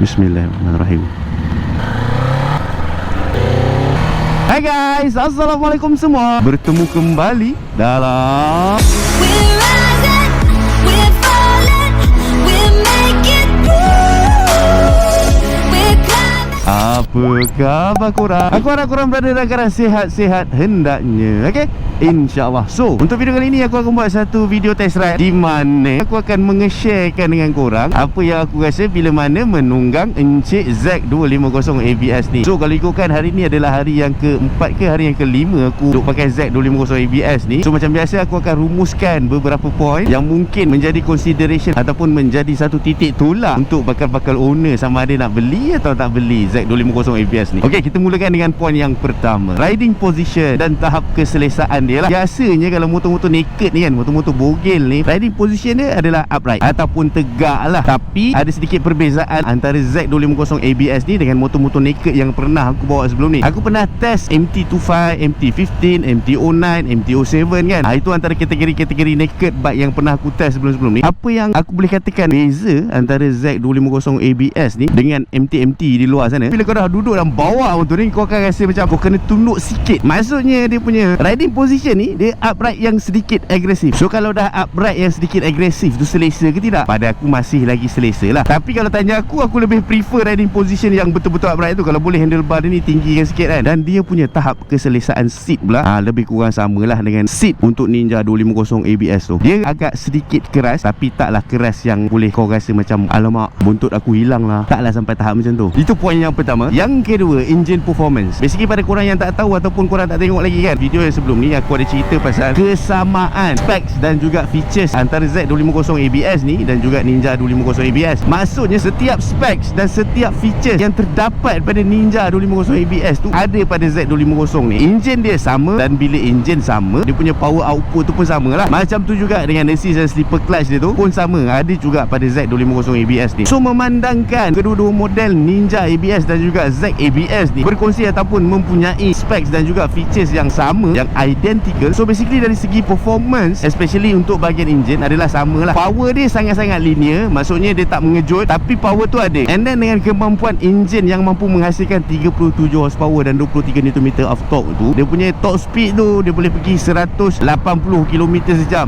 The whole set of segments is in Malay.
Bismillahirrahmanirrahim. Hai guys, Assalamualaikum semua. Bertemu kembali dalam apa khabar korang? Aku harap korang berada dalam keadaan sihat-sihat hendaknya. Okay? InsyaAllah. So, untuk video kali ini aku akan buat satu video test ride di mana aku akan menge-sharekan dengan korang apa yang aku rasa bila mana menunggang Encik Z250 ABS ni. So, kalau ikutkan hari ni adalah hari yang keempat ke hari yang kelima aku duk pakai Z250 ABS ni. So, macam biasa aku akan rumuskan beberapa point yang mungkin menjadi consideration ataupun menjadi satu titik tolak untuk bakal-bakal owner sama ada nak beli atau tak beli Z250 ABS ni. Okey, kita mulakan dengan point yang pertama, riding position dan tahap keselesaan dia lah. Biasanya kalau motor-motor naked ni kan, motor-motor bogel ni, riding position dia adalah upright ataupun tegak lah. Tapi ada sedikit perbezaan antara Z250 ABS ni dengan motor-motor naked yang pernah aku bawa sebelum ni. Aku pernah test MT25, MT15, MT09, MT07 kan. Itu antara kategori-kategori naked bike yang pernah aku test sebelum-sebelum ni. Apa yang aku boleh katakan beza antara Z250 ABS ni dengan MT-MT di luar sana, bila kau dah duduk dalam bawah motor ni, kau akan rasa macam kau kena tunduk sikit. Maksudnya dia punya riding position ni, dia upright yang sedikit agresif. So kalau dah upright yang sedikit agresif tu selesa ke tidak? Pada aku masih lagi selesa lah. Tapi kalau tanya aku lebih prefer riding position yang betul-betul upright tu. Kalau boleh handlebar dia ni tinggikan sikit kan. Dan dia punya tahap keselesaan seat pula lebih kurang samalah dengan seat untuk Ninja 250 ABS tu. Dia agak sedikit keras, tapi taklah keras yang boleh kau rasa macam alamak buntut aku hilang lah. Taklah sampai tahap macam tu. Itu poin yang pertama. Yang kedua, engine performance. Basically pada korang yang tak tahu ataupun korang tak tengok lagi kan video yang sebelum ni, aku ada cerita pasal kesamaan specs dan juga features antara Z250 ABS ni dan juga Ninja 250 ABS. Maksudnya setiap specs dan setiap features yang terdapat pada Ninja 250 ABS tu ada pada Z250 ni. Engine dia sama, dan bila engine sama, dia punya power output tu pun sama lah. Macam tu juga dengan assist dan slipper clutch dia tu pun sama, ada juga pada Z250 ABS ni. So memandangkan kedua-dua model Ninja ABS dan juga Z ABS ni berkongsi ataupun mempunyai specs dan juga features yang sama, yang identical. So basically dari segi performance, especially untuk bahagian engine, adalah sama lah. Power dia sangat-sangat linear, maksudnya dia tak mengejut, tapi power tu ada. And then dengan kemampuan engine yang mampu menghasilkan 37 horsepower dan 23 Nm of torque tu, dia punya top speed tu dia boleh pergi 180 km sejam.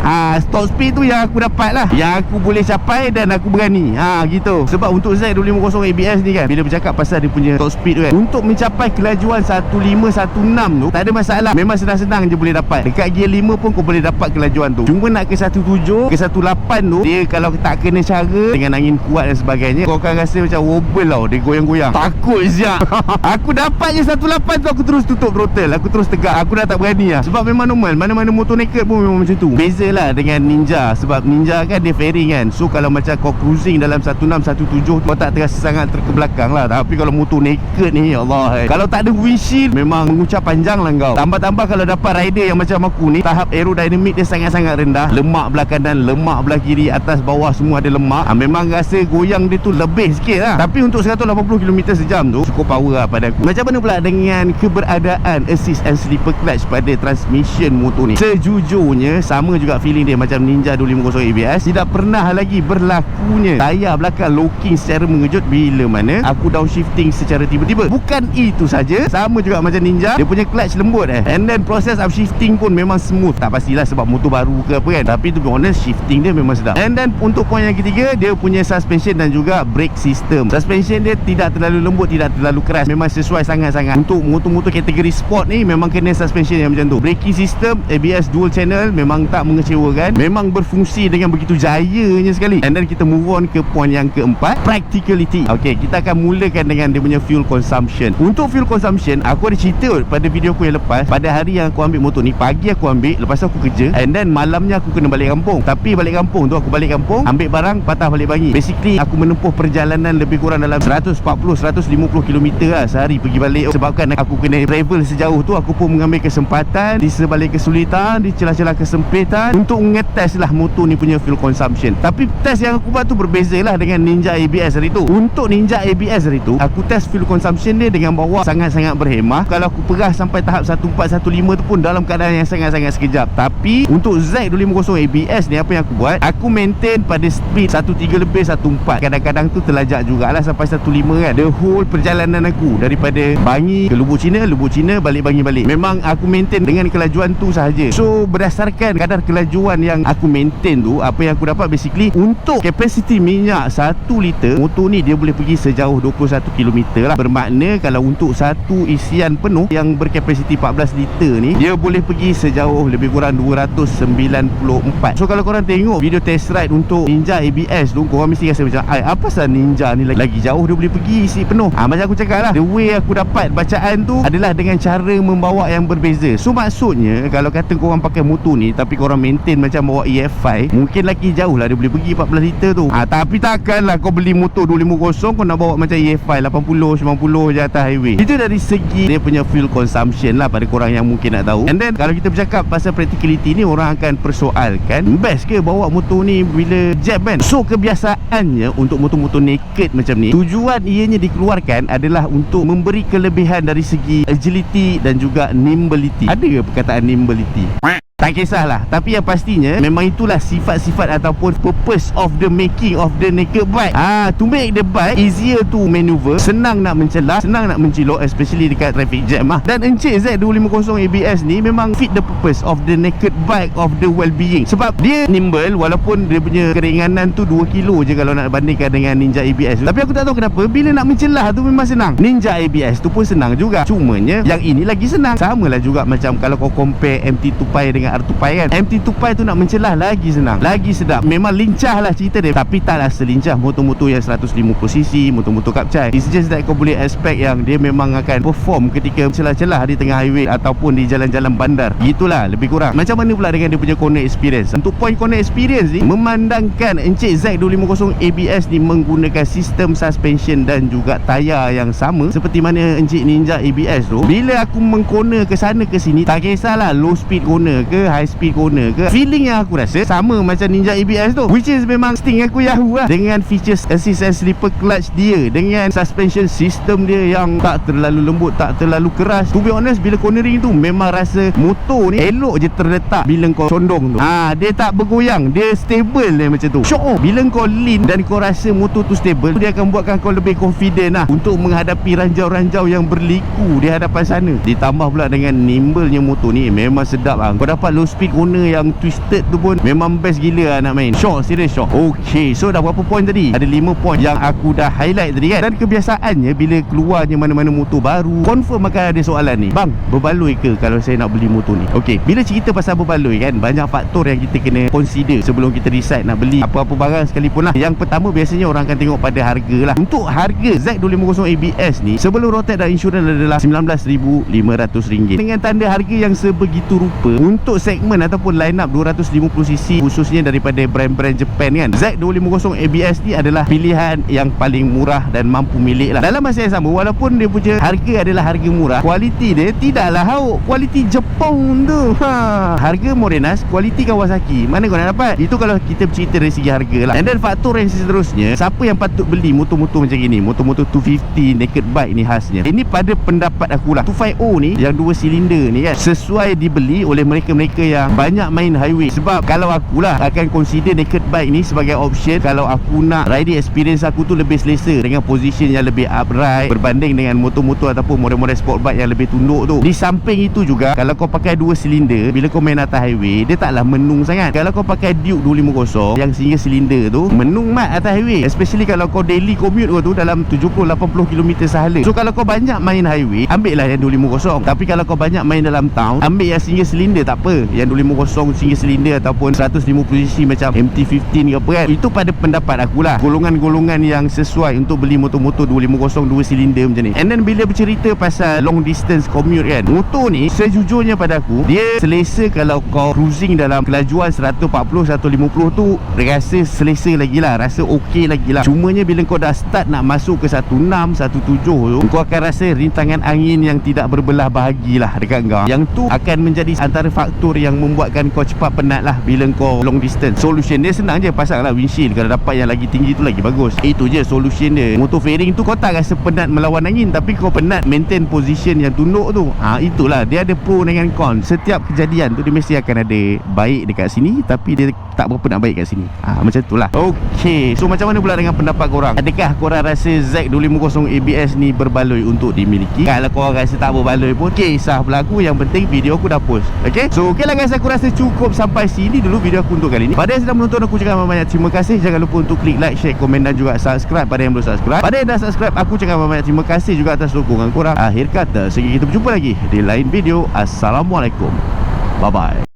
Top speed tu yang aku dapat lah, yang aku boleh capai dan aku berani. Gitu. Sebab untuk Z250 ABS ni kan, bila bercakap pasal dia punya top speed tu kan, untuk mencapai kelajuan 1516 tu tak ada masalah. Memang senang-senang je boleh dapat. Dekat gear 5 pun kau boleh dapat kelajuan tu. Cuma nak ke 17, ke 18 tu, dia kalau tak kena cara dengan angin kuat dan sebagainya, kau akan rasa macam wobble tau. Dia goyang-goyang. Takut siap. Aku dapat je 18 tu, aku terus tutup throttle, aku terus tegak. Aku dah tak berani lah. Sebab memang normal, mana-mana motor naked pun memang macam tu. Beza lah dengan Ninja. Sebab Ninja kan dia fairing kan. So kalau macam kau cruising dalam 16, 17 kau tak terasa sangat terkebelakang lah. Tapi kalau motor naked ni, ya Allah, kalau tak ada windshield memang mengucap panjang lah kau. Tambah-tambah kalau dapat rider yang macam aku ni, tahap aerodinamik dia sangat-sangat rendah. Lemak belah kanan, lemak belah kiri, atas bawah semua ada lemak. Memang rasa goyang dia tu lebih sikit lah. Tapi untuk 180 km sejam tu cukup power lah pada aku. Macam mana pula dengan keberadaan assist and slipper clutch pada transmission motor ni? Sejujurnya sama juga feeling dia macam Ninja 250 ABS. Tidak pernah lagi berlakunya tayar belakang locking secara mengejut bila mana aku downshifting secara tiba-tiba. Bukan itu saja, sama juga macam Ninja, dia punya clutch lembut and then proses upshifting pun memang smooth. Tak pastilah sebab motor baru ke apa kan, tapi to be honest, shifting dia memang sedap. And then untuk poin yang ketiga, dia punya suspension dan juga brake system. Suspension dia tidak terlalu lembut, tidak terlalu keras, memang sesuai sangat-sangat. Untuk motor-motor kategori sport ni memang kena suspension yang macam tu. Braking system ABS dual channel memang tak mengecewakan, memang berfungsi dengan begitu jayanya sekali. And then kita move on ke poin yang keempat, practicality. Okay, kita akan mulakan dengan dia punya fuel consumption. Untuk fuel consumption, aku ada cerita pada video aku yang lepas. Pada hari yang aku ambil motor ni, pagi aku ambil, lepas tu aku kerja, and then malamnya aku kena balik kampung. Tapi balik kampung tu, aku balik kampung, ambil barang, patah balik pagi. Basically aku menempuh perjalanan lebih kurang dalam 140-150 km lah sehari pergi balik. Sebabkan aku kena travel sejauh tu, aku pun mengambil kesempatan di sebalik kesulitan, di celah-celah kesempitan untuk ngetes lah motor ni punya fuel consumption. Tapi test yang aku buat tu berbeza lah dengan Ninja ABS hari tu. Untuk Ninja ABS hari tu, aku test fuel consumption consumption dia dengan bawa sangat-sangat berhemah. Kalau aku perah sampai tahap 1415 tu pun dalam keadaan yang sangat-sangat sekejap. Tapi untuk Z250 ABS ni, apa yang aku buat, aku maintain pada speed 13 lebih 14. Kadang-kadang tu terlajak jugalah sampai 15 kan. The whole perjalanan aku daripada Bangi ke Lubuk Cina balik Bangi balik, memang aku maintain dengan kelajuan tu sahaja. So berdasarkan kadar kelajuan yang aku maintain tu, apa yang aku dapat basically, untuk kapasiti minyak 1 liter, motor ni dia boleh pergi sejauh 21 km lah. Bermakna kalau untuk satu isian penuh yang berkapasiti 14 liter ni, dia boleh pergi sejauh lebih kurang 294. So kalau korang tengok video test ride untuk Ninja ABS tu, korang mesti rasa macam, apa pasal Ninja ni lagi jauh dia boleh pergi isi penuh. Macam aku cakap lah, the way aku dapat bacaan tu adalah dengan cara membawa yang berbeza. So maksudnya kalau kata korang pakai motor ni tapi korang maintain macam bawa EF5, mungkin lagi jauh lah dia boleh pergi 14 liter tu. Tapi takkanlah kau beli motor 250 kau nak bawa macam EF5 80, 90 je atas highway. Itu dari segi dia punya fuel consumption lah pada korang yang mungkin nak tahu. And then kalau kita bercakap pasal practicality ni, orang akan persoalkan, best ke bawa motor ni bila jam kan? So kebiasaannya untuk motor-motor naked macam ni, tujuan ianya dikeluarkan adalah untuk memberi kelebihan dari segi agility dan juga nimbility. Ada ke perkataan nimbility? Tak kisahlah, tapi yang pastinya memang itulah sifat-sifat ataupun purpose of the making of the naked bike. To make the bike easier to maneuver, senang nak mencelah, senang nak mencilok, especially dekat traffic jam lah. Dan Encik Z250 ABS ni memang fit the purpose of the naked bike of the well-being. Sebab dia nimble, walaupun dia punya keringanan tu 2 kilo je kalau nak bandingkan dengan Ninja ABS. Tapi aku tak tahu kenapa bila nak mencelah tu memang senang. Ninja ABS tu pun senang juga, cumanya yang ini lagi senang. Samalah juga macam kalau kau compare MT Tupai dengan R2 Pi kan. MT Tupai tu nak mencelah lagi senang, lagi sedap. Memang lincah lah cerita dia, tapi taklah selincah motor-motor yang 150cc, motor-motor kapcai. It's just that kau boleh expect yang dia memang akan perform ketika celah-celah di tengah highway ataupun di jalan-jalan bandar. Gitulah lebih kurang. Macam mana pula dengan dia punya connect experience? Untuk point connect experience ni, memandangkan Encik Z250 ABS ni menggunakan sistem suspension dan juga tayar yang sama seperti mana Encik Ninja ABS tu, bila aku mengcorner ke sana ke sini, tak kisahlah low speed corner ke high speed corner ke, feeling yang aku rasa sama macam Ninja ABS tu, which is memang sting aku Yahoo lah. Dengan features assist and slipper clutch dia, dengan suspension system dia yang tak terlalu lembut, tak terlalu keras. To be honest, bila cornering tu memang rasa motor ni elok je terletak bila kau condong tu. Dia tak bergoyang, dia stable dia macam tu. Syok. Bila kau lean dan kau rasa motor tu stable, dia akan buatkan kau lebih confident lah untuk menghadapi ranjau-ranjau yang berliku di hadapan sana. Ditambah pula dengan nimble-nya motor ni, memang sedap lah. Kau dapat low speed corner yang twisted tu pun memang best gila lah nak main. Syok, serius syok. Okay, so dah berapa point tadi? Ada 5 point yang aku dah highlight tadi kan. Dan kebiasaannya bila keluarnya mana-mana motor baru, confirm akan ada soalan ni, bang, berbaloi ke kalau saya nak beli motor ni? Okay, bila cerita pasal berbaloi kan, banyak faktor yang kita kena consider sebelum kita decide nak beli apa-apa barang sekalipun lah. Yang pertama biasanya orang akan tengok pada harga lah. Untuk harga Z250 ABS ni sebelum rotek dan insurans adalah RM19,500 dengan tanda harga yang sebegitu rupa. Untuk segmen ataupun line up 250cc khususnya daripada brand-brand Japan kan, Z250 ABS ni adalah pilihan yang paling murah dan mampu milik lah. Dalam masa yang sama, walaupun dia punya harga adalah harga murah, kualiti dia tidaklah hauk kualiti Jepun tu. Harga Morenas, kualiti Kawasaki, mana kau nak dapat? Itu kalau kita bercerita dari segi harga lah. And then faktor yang seterusnya, siapa yang patut beli motor-motor macam gini, motor-motor 250 naked bike ni khasnya, ini pada pendapat aku lah, 250 ni yang 2 silinder ni kan, sesuai dibeli oleh mereka-mereka yang banyak main highway. Sebab kalau akulah akan consider naked bike ni sebagai option kalau aku nak riding experience aku tu lebih selesa dengan position yang lebih upright berbanding dengan motor-motor ataupun model-model sport bike yang lebih tunduk tu. Di samping itu juga, kalau kau pakai 2 silinder, bila kau main atas highway, dia taklah menung sangat. Kalau kau pakai Duke 250 yang single silinder tu, menung mat atas highway, especially kalau kau daily commute kau tu dalam 70-80 km sahala. So kalau kau banyak main highway, ambil lah yang 250. Tapi kalau kau banyak main dalam town, ambil yang single silinder tak apa, yang 250 single silinder ataupun 150cc macam MT-15 ke apa kan. Itu pada pendapat aku lah, golongan-golongan yang sesuai untuk beli motor-motor 250 2 silinder macam ni. And then bila bercerita pasal long distance commute kan, motor ni sejujurnya pada aku, dia selesa kalau kau cruising dalam kelajuan 140-150 tu, rasa selesa lagi lah, rasa okey lagi lah. Cumanya bila kau dah start nak masuk ke 16-17 tu, kau akan rasa rintangan angin yang tidak berbelah bahagi lah dekat kau. Yang tu akan menjadi antara faktor faktor yang membuatkan kau cepat penat lah bila kau long distance. Solution dia senang je, pasang lah windshield. Kalau dapat yang lagi tinggi tu lagi bagus. Itu je solution dia. Motor fairing tu kau tak rasa penat melawan angin, tapi kau penat maintain position yang tunduk tu. Itulah dia ada pro dengan con. Setiap kejadian tu dia mesti akan ada baik dekat sini, tapi dia tak berapa nak baik kat sini. Macam tu lah. Okay, so macam mana pula dengan pendapat korang? Adakah korang rasa Z250 ABS ni berbaloi untuk dimiliki? Kalau korang rasa tak berbaloi pun, kisah berlaku. Yang penting video aku dah post. Okay, so okay lah guys, aku rasa cukup sampai sini dulu video aku untuk kali ni. Pada yang sedang menonton, aku cakap banyak terima kasih. Jangan lupa untuk klik like, share, komen dan juga subscribe pada yang belum subscribe. Pada yang dah subscribe, aku cakap banyak terima kasih juga atas sokongan korang. Akhir kata, sehingga kita berjumpa lagi di lain video. Assalamualaikum. Bye bye.